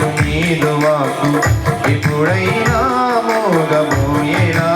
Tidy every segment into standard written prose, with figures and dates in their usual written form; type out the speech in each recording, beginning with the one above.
విశ్వాసమిచ్చు నీదు వాకు ఎప్పుడైనా మోగబోయేనా.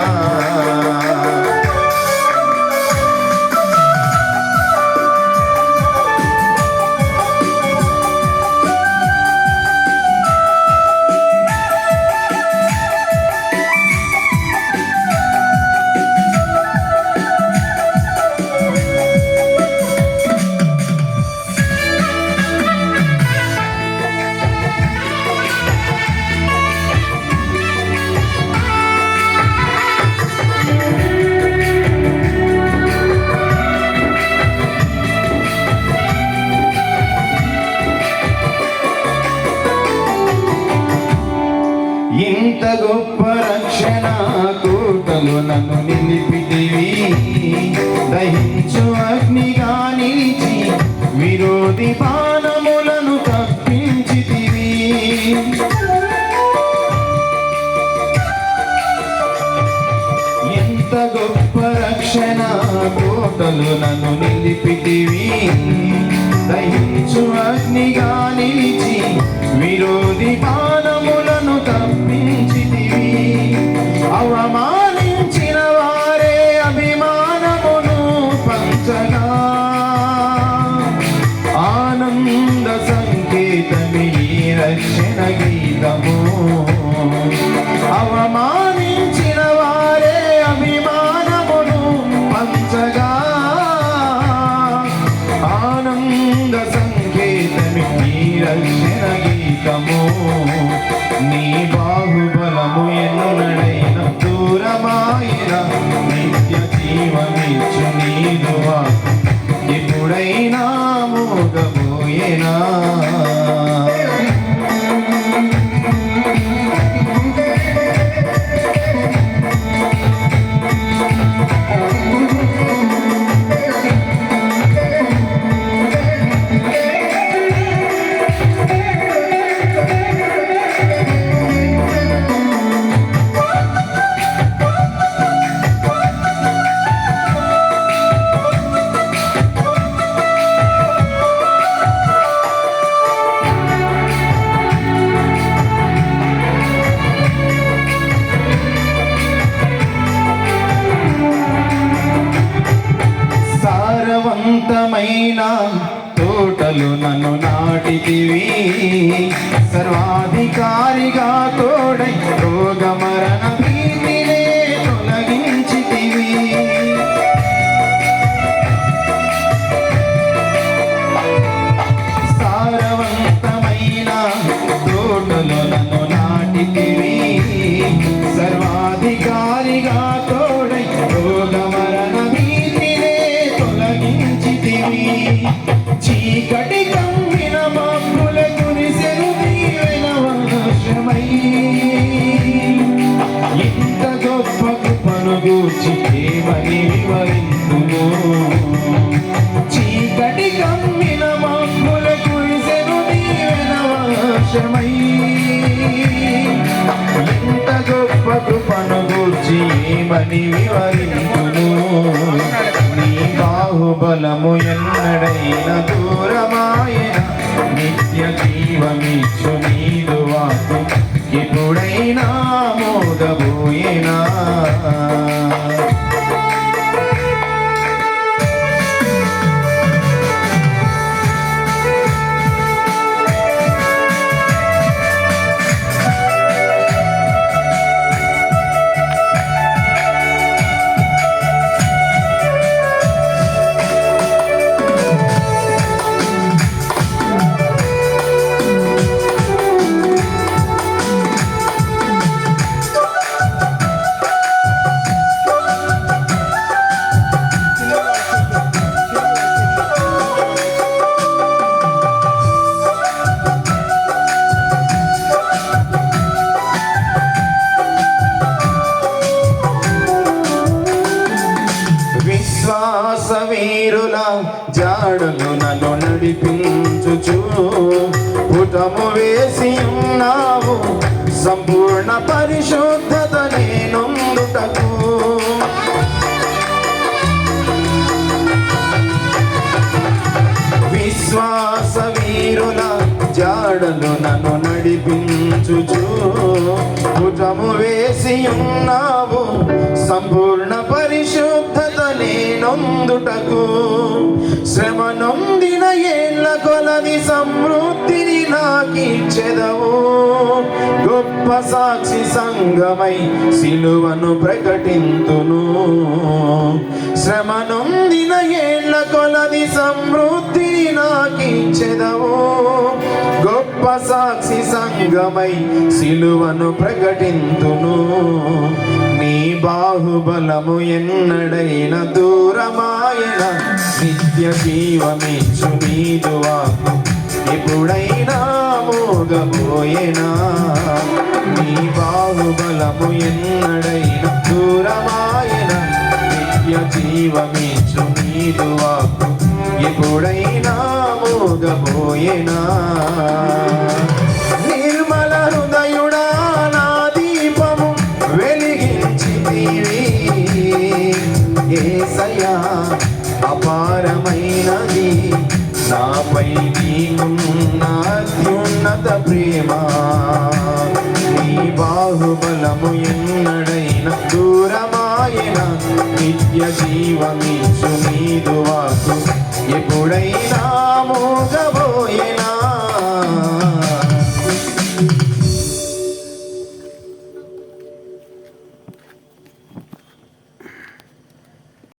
ఇంత గొప్ప రక్షణ కోటలు నన్ను నిలిపితివి, దహించు అగ్నిగా నిలిచి విరోధి బాణములను తప్పించితివి. ఎంత గొప్ప రక్షణ కోటలు నన్ను నిలిపితివి, దహించు అగ్నిగా నిలిచి విరోధి బాణములను తప్పించితివి. అవమానించిన వారే అభిమానమును పంచగా ఆనంద సంకేతమి రక్షణ గీతము. అవమానించిన వారే అభిమానమును పంచగా ఆనంద సంకేతమి రక్షణ గీతము. నీ బాహుబలము ఎన్నడైన దూరమాయిన నిత్య జీవమిచ్చు నీదు వాకు ఎప్పుడైనా మోగబోయేనా. సారవంతమైన తోటలు నన్ను నాటితివి, సర్వాధికారిగా తోడై రోగ మరణ భీతినే తొలగించితివి. సారవంతమైన తోటలు నన్ను నాటితివి, సర్వాధికారిగా తోడై రోగ మరణ చీకటి కమ్మిన మబ్బుల కురిసెను దీవెన వర్షమై. ఇంత గొప్ప కృపను గూర్చి ఏమని వివరింతును. చీకటి కమ్మిన మబ్బుల కురిసెను దీవెన వర్షమై. ఇంత గొప్ప కృపను గూర్చి ఏమని వివరింతును. నీ బాహుబలము ఎన్నడైన దూరమాయన నిత్య జీవమిచ్చు నీదు వాకు ఎప్పుడైనా మోగబోయేనా. వీరుల జాడలు నన్ను నడిపించుచు పుటము వేసి ఉన్నావు సంపూర్ణ పరిశుద్ధత నేనుండుటకు. విశ్వాస వీరుల జాడలు నన్ను నడిపించుచు పుటము వేసి ఉన్నావు సంపూర్ణ పరిశుద్ధత నేనొందుటకు శ్రమ నొందిన ఏళ్ళ కొలది సమృద్ధిని నాకిచ్చెదవు గొప్ప సాక్షి సంగమై సిలువను ప్రకటింతును శ్రమ నొందిన ఏళ్ళ కొలది సమృద్ధిని నాకిచ్చెదవు గొప్ప సాక్షి సంగమై సిలువను ప్రకటింతును నీ బాహుబలము ఎన్నడైన దూరమాయన నిత్య జీవమిచ్చు నీదు వాక్కు ఎప్పుడైనా మోగబోయేనా నీ బాహుబలము ఎన్నడైన దూరమాయన నిత్య జీవమిచ్చు నీదు వాక్కు ఎప్పుడైనా మోగబోయేనా నిర్మల హృదయుడా నా దీపము వెలిగించితివి యేసయ్యా అపారమైనది నాపై నీకున్న అత్యున్నత ప్రేమ నీ బాహుబలము ఎన్నడైన దూరమాయన నిత్య జీవమిచ్చు నీదు వాక్కు ఎప్పుడైనా మోగబోయేనా